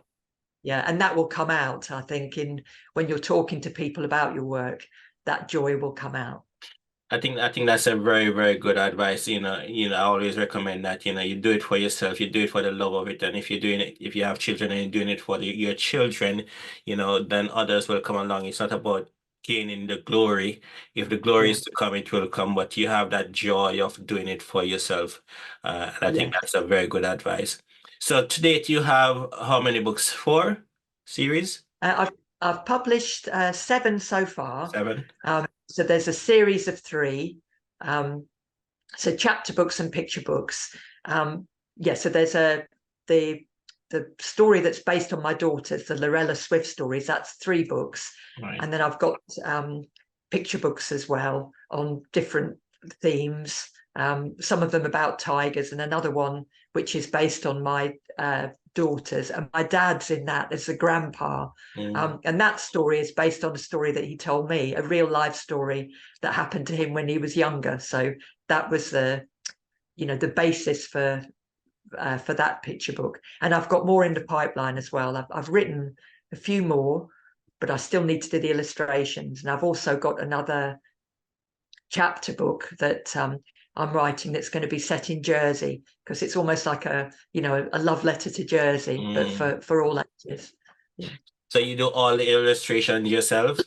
Yeah, and that will come out, I think, in when you're talking to people about your work, that joy will come out. I think that's a very, very good advice. I always recommend that, you do it for yourself, you do it for the love of it. And if you're doing it, if you have children and you're doing it for your children, then others will come along. It's not about gaining the glory. If the glory Yeah. is to come, it will come, but you have that joy of doing it for yourself. And I think Yes. that's a very good advice. So to date, you have how many books? Four series? I've published 7 so far. Seven? So there's a series of 3. So chapter books and picture books. Yeah. So there's the the story that's based on my daughters, the Lorella Swift stories. That's 3 books, Right. and then I've got picture books as well on different themes. Some of them about tigers, and another one which is based on my daughters, and my dad's in that as a grandpa. And that story is based on a story that he told me, a real life story that happened to him when he was younger. So that was the basis for that picture book. And I've got more in the pipeline as well. I've written a few more, but I still need to do the illustrations. And I've also got another chapter book that I'm writing that's going to be set in Jersey, because it's almost like a love letter to Jersey, but for all ages. Yeah. So you do all the illustration yourself?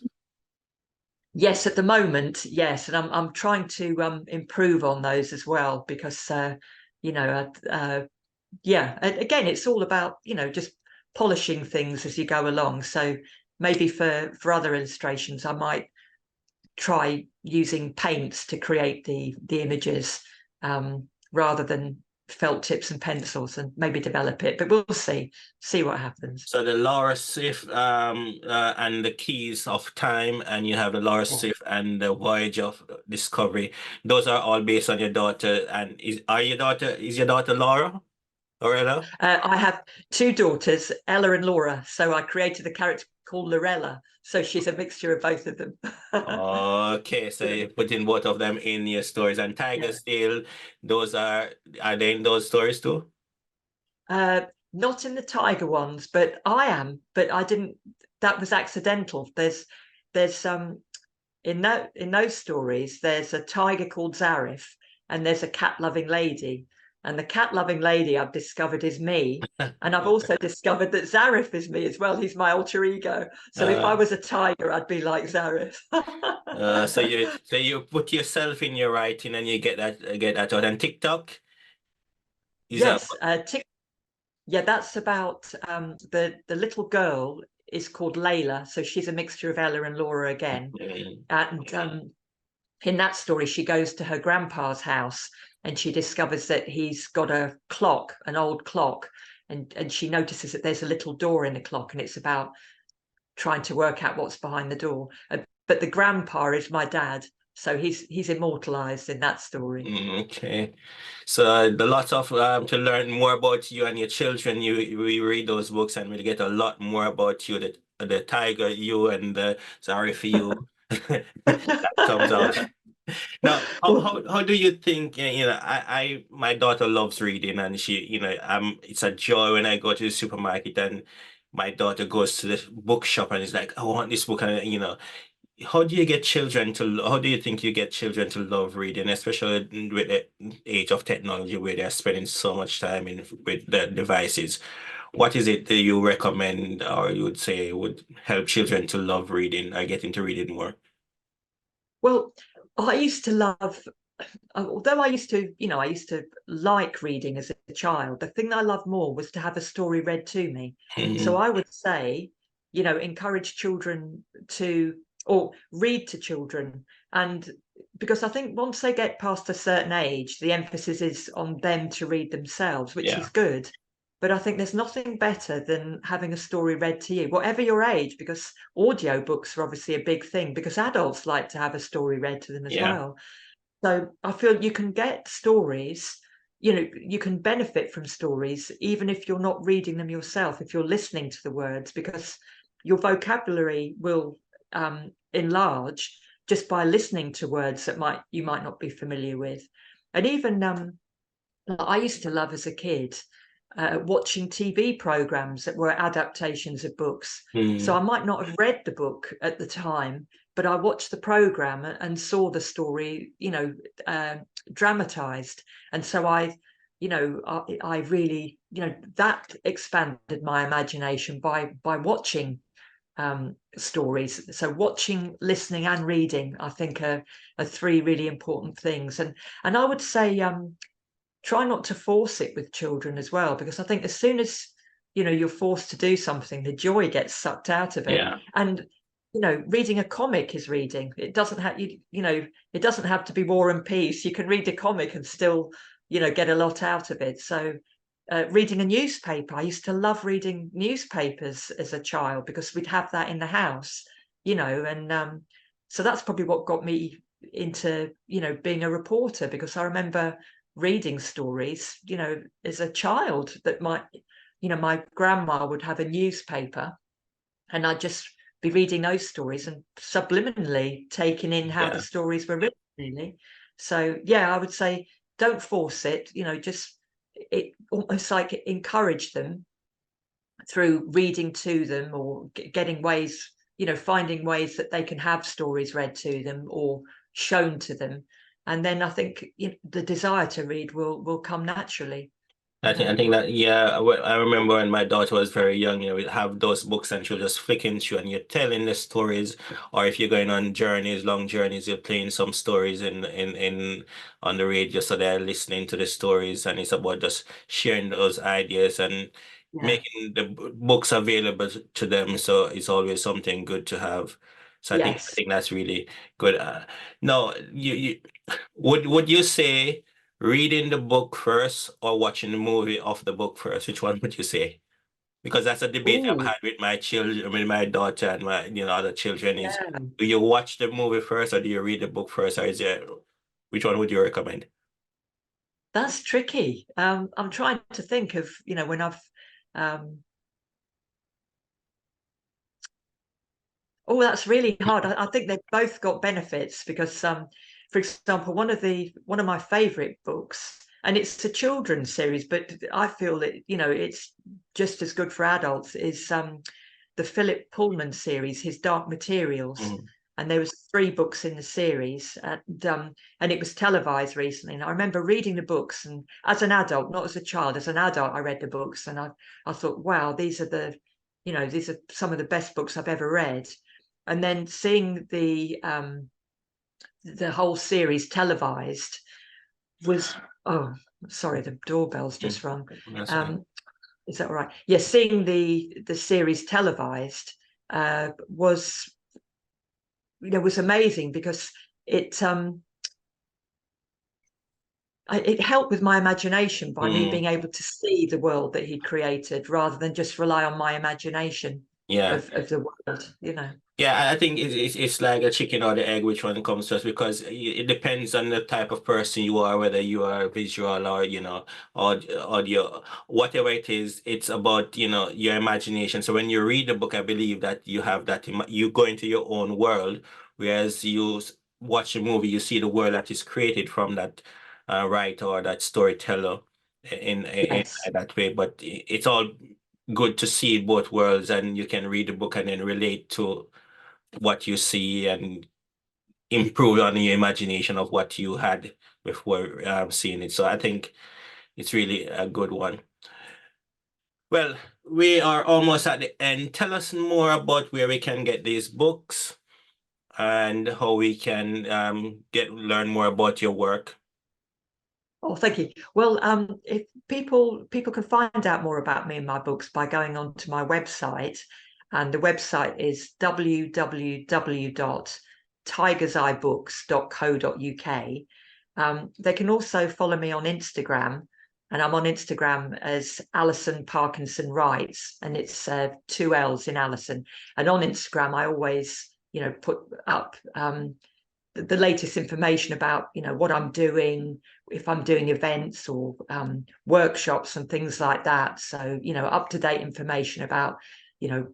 Yes, at the moment, yes, and I'm trying to improve on those as well, because yeah, again, it's all about just polishing things as you go along. So maybe for other illustrations, I might try using paints to create the images, rather than felt tips and pencils, and maybe develop it. But we'll see what happens. So the Laura Swift and the Keys of Time, and you have the Laura Yeah. Swift and the Voyage of Discovery. Those are all based on your daughter. And is your daughter Laura? Lorella? I have 2 daughters, Ella and Laura. So I created a character called Lorella. So she's a mixture of both of them. Okay, so you put in both of them in your stories. And Tiger Yeah. Steel, those are they in those stories too? Not in the tiger ones, but I am. But I didn't. That was accidental. There's in those stories, there's a tiger called Zarif, and there's a cat-loving lady. And the cat-loving lady I've discovered is me. And I've also discovered that Zarif is me as well. He's my alter ego. So if I Uh, was a tiger, I'd be like Zarif. so you put yourself in your writing and you get that out. And TikTok, is that Yes, yeah, that's about the little girl is called Layla. So she's a mixture of Ella and Laura again. mm, And in that story, she goes to her grandpa's house and she discovers that he's got a clock, an old clock, and she notices that there's a little door in the clock, and it's about trying to work out what's behind the door. But the grandpa is my dad, so he's immortalized in that story. okay. So the lot of to learn more about you and your children, we read those books and we get a lot more about you, the tiger you and the sorry for you that comes out. Now, how do you think, my daughter loves reading and it's a joy when I go to the supermarket and my daughter goes to the bookshop and is like, I want this book. And, how do you think you get children to love reading, especially with the age of technology where they're spending so much time with the devices? What is it that you recommend or you would say would help children to love reading or get into reading more? Well, I used to love, although I used to like reading as a child, the thing that I loved more was to have a story read to me. So Mhm. I would say, encourage children to, or read to children. And because I think once they get past a certain age, the emphasis is on them to read themselves, which Yeah, is good. But I think there's nothing better than having a story read to you, whatever your age, because audio books are obviously a big thing, because adults like to have a story read to them as yeah, well. So I feel you can get stories, you can benefit from stories, even if you're not reading them yourself, if you're listening to the words, because your vocabulary will enlarge just by listening to words that you might not be familiar with. And even I used to love as a kid watching TV programs that were adaptations of books. So mm, I might not have read the book at the time, but I watched the program and saw the story, dramatized. And so I really, that expanded my imagination by watching stories. So watching, listening, and reading, I think are 3 really important things. And I would say try not to force it with children as well, because I think as soon as you're forced to do something, the joy gets sucked out of it. yeah. And reading a comic is reading. It doesn't have it doesn't have to be War and Peace. You can read a comic and still get a lot out of it. So reading a newspaper. I used to love reading newspapers as a child because we'd have that in the house, and so that's probably what got me into, being a reporter, because I remember reading stories, as a child, that my grandma would have a newspaper and I'd just be reading those stories and subliminally taking in how the Yeah. stories were written, really. So yeah, I would say don't force it, just it almost like encourage them through reading to them, or getting ways, finding ways that they can have stories read to them or shown to them. And then I think the desire to read will come naturally, I think I think that yeah, I remember when my daughter was very young, we'd have those books and she'll just flicking through and you're telling the stories, or if you're going on journeys, long journeys, you're playing some stories in on the radio so they're listening to the stories, and it's about just sharing those ideas and Yeah. making the books available to them. So it's always something good to have. So I Yes. think that's really good. No, you would you say reading the book first or watching the movie of the book first? Which one would you say? Because that's a debate I've Oh, had with my children, with my daughter and my, other children is, yeah. do you watch the movie first or do you read the book first? Or is there, which one would you recommend? That's tricky. I'm trying to think of, when I've um, oh, that's really hard. I think they've both got benefits because, for example, one of my favorite books, and it's a children's series, but I feel that, it's just as good for adults, is the Philip Pullman series, his Dark Materials. Mhm. And there was 3 books in the series, and it was televised recently. And I remember reading the books, and as an adult, not as a child, as an adult, I read the books, and I thought, wow, these are some of the best books I've ever read. And then seeing the whole series televised was, oh, sorry, the doorbell's just rung. That's fine. Um, is that all right? Yeah, seeing the series televised was, was amazing because it it helped with my imagination by me Mm, being able to see the world that he created rather than just rely on my imagination yeah. of the world. Yeah, I think it's like a chicken or the egg, which one comes first, because it depends on the type of person you are, whether you are visual or, audio, whatever it is, it's about, your imagination. So when you read the book, I believe that you have that, you go into your own world, whereas watch a movie, you see the world that is created from that writer or that storyteller in Yes. that way. But it's all good to see both worlds, and you can read the book and then relate to what you see and improve on your imagination of what you had before seeing it. So I think it's really a good one. Well, we are almost at the end. Tell us more about where we can get these books and how we can learn more about your work. Oh, thank you. Well, if people can find out more about me and my books by going onto my website, and the website is www.tigerseyebooks.co.uk. They can also follow me on Instagram, and I'm on Instagram as Allison Parkinson Writes, and it's 2 L's in Allison. And on Instagram, I always, put up the latest information about what I'm doing, if I'm doing events or workshops and things like that. So up to date information about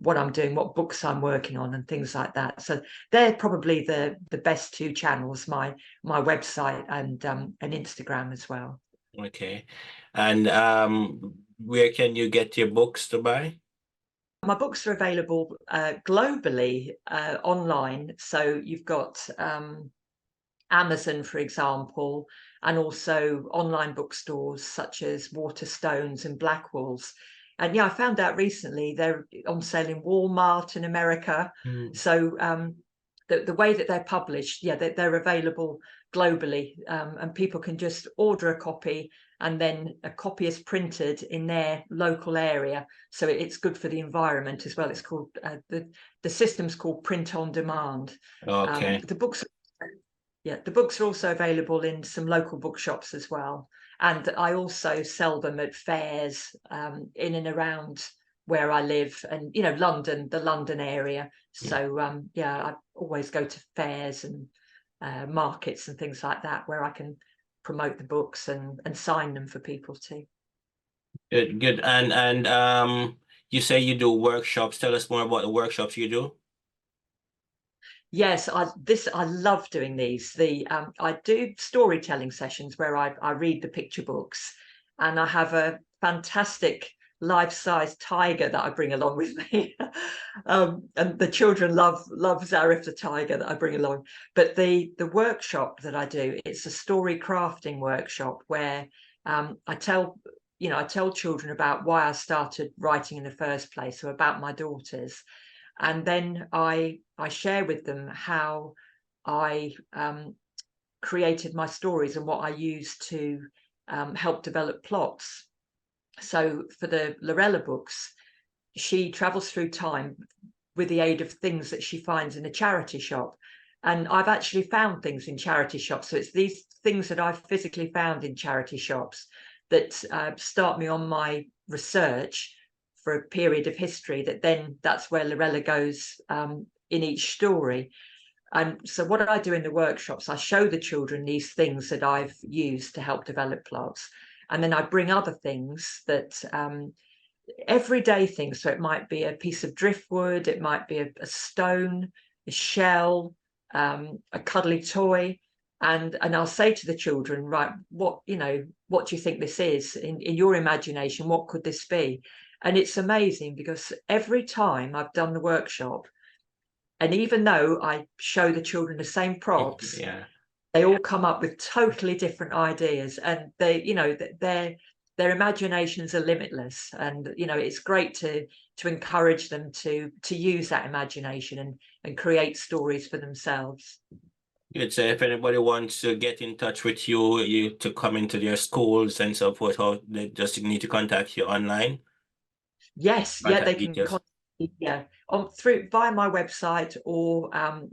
what I'm doing, what books I'm working on, and things like that. So they're probably the best 2 channels, my website and Instagram as well. Okay. And where can you get your books to buy? My books are available globally online. So you've got Amazon, for example, and also online bookstores such as Waterstones and Blackwell's. And yeah, I found out recently they're on sale in Walmart in America. Mm. So the way that they're published, yeah, they're available globally, and people can just order a copy, and then a copy is printed in their local area. So it's good for the environment as well. It's called the system's called print on demand. Okay. The books, yeah, the books are also available in some local bookshops as well. And I also sell them at fairs in and around where I live, and London, the London area. So yeah, I always go to fairs and markets and things like that where I can promote the books and sign them for people too. Good, good. And you say you do workshops. Tell us more about the workshops you do. Yes, I love doing these. I do storytelling sessions where I read the picture books, and I have a fantastic life-size tiger that I bring along with me. And the children love Zarif the tiger that I bring along. But the workshop that I do, it's a story crafting workshop where I tell children about why I started writing in the first place, so about my daughters, and then I share with them how I created my stories and what I used to help develop plots. So for the Lorella books, she travels through time with the aid of things that she finds in a charity shop. And I've actually found things in charity shops. So it's these things that I've physically found in charity shops that start me on my research for a period of history, that's where Lorella goes in each story. And so what I do in the workshops, I show the children these things that I've used to help develop plots. And then I bring other things that everyday things. So it might be a piece of driftwood, it might be a stone, a shell, a cuddly toy. And I'll say to the children, right, what do you think this is in your imagination? What could this be? And it's amazing because every time I've done the workshop, and even though I show the children the same props, Yeah. they all come up with totally different ideas, and their imaginations are limitless. And it's great to encourage them to use that imagination and create stories for themselves. Good. So if anybody wants to get in touch with you, you to come into their schools and so forth, how they just need to contact you online. Yes, yeah, Contact they can details. contact me, yeah, on through via my website, or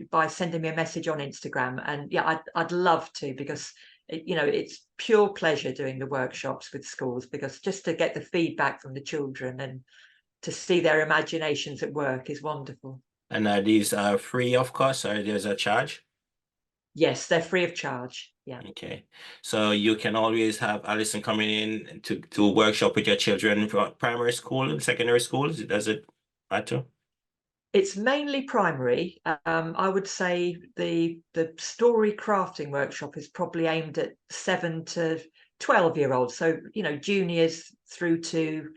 by sending me a message on Instagram. And yeah, I'd love to, because it's pure pleasure doing the workshops with schools, because just to get the feedback from the children and to see their imaginations at work is wonderful. And these are free of cost, or there's a charge? Yes, they're free of charge. Yeah. Okay. So you can always have Allison coming in to workshop with your children for primary school, secondary schools. Does it matter? It's mainly primary. I would say the story crafting workshop is probably aimed at 7 to 12-year olds. So juniors through to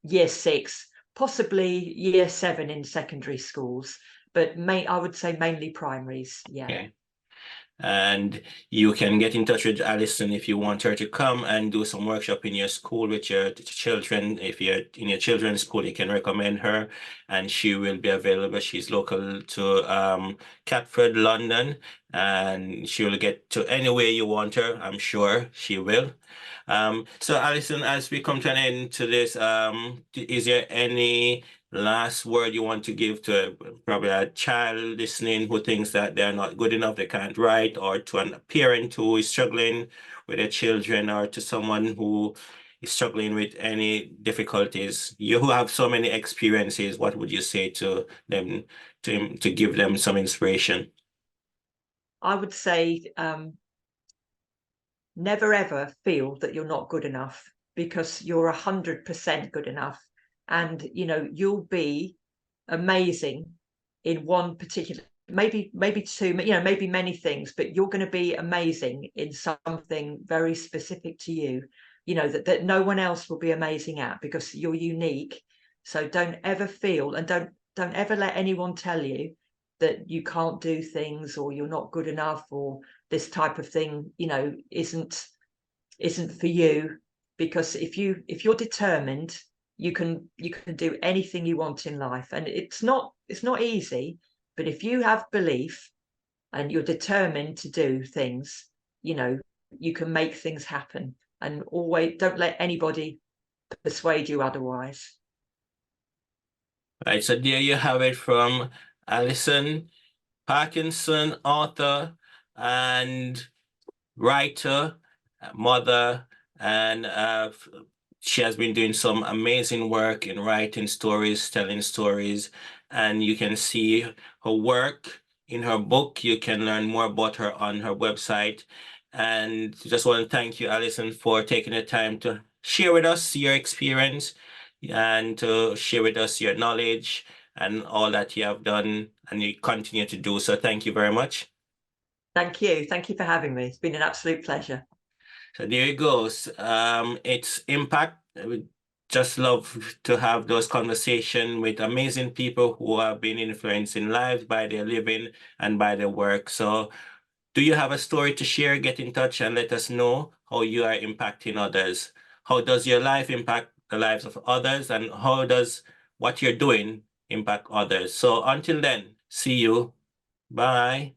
year 6, possibly year 7 in secondary schools. But I would say mainly primaries. Yeah. Okay. And you can get in touch with Alison if you want her to come and do some workshop in your school with your children. If you're in your children's school, you can recommend her, and she will be available. She's local to Catford, London, and she will get to anywhere you want her. I'm sure she will. So Alison, as we come to an end to this, is there any last word you want to give to probably a child listening who thinks that they're not good enough, they can't write, or to a parent who is struggling with their children, or to someone who is struggling with any difficulties? You who have so many experiences, what would you say to them to give them some inspiration? I would say never ever feel that you're not good enough, because you're 100% good enough. And you'll be amazing in one particular, maybe two, maybe many things, but you're going to be amazing in something very specific to you, that no one else will be amazing at, because you're unique. So don't ever feel, and don't ever let anyone tell you that you can't do things, or you're not good enough, or this type of thing isn't for you. Because if you're determined, you can do anything you want in life. And it's not easy, but if you have belief and you're determined to do things, you can make things happen. And always don't let anybody persuade you otherwise. Right, so there you have it from Alison Parkinson, author and writer, mother, and she has been doing some amazing work in writing stories, telling stories, and you can see her work in her book. You can learn more about her on her website. And just want to thank you, Allison, for taking the time to share with us your experience and to share with us your knowledge and all that you have done and you continue to do. So thank you very much. Thank you. Thank you for having me. It's been an absolute pleasure. So there it goes. It's impact. I would just love to have those conversations with amazing people who have been influencing lives by their living and by their work. So do you have a story to share? Get in touch and let us know how you are impacting others. How does your life impact the lives of others, and how does what you're doing impact others? So until then, see you. Bye.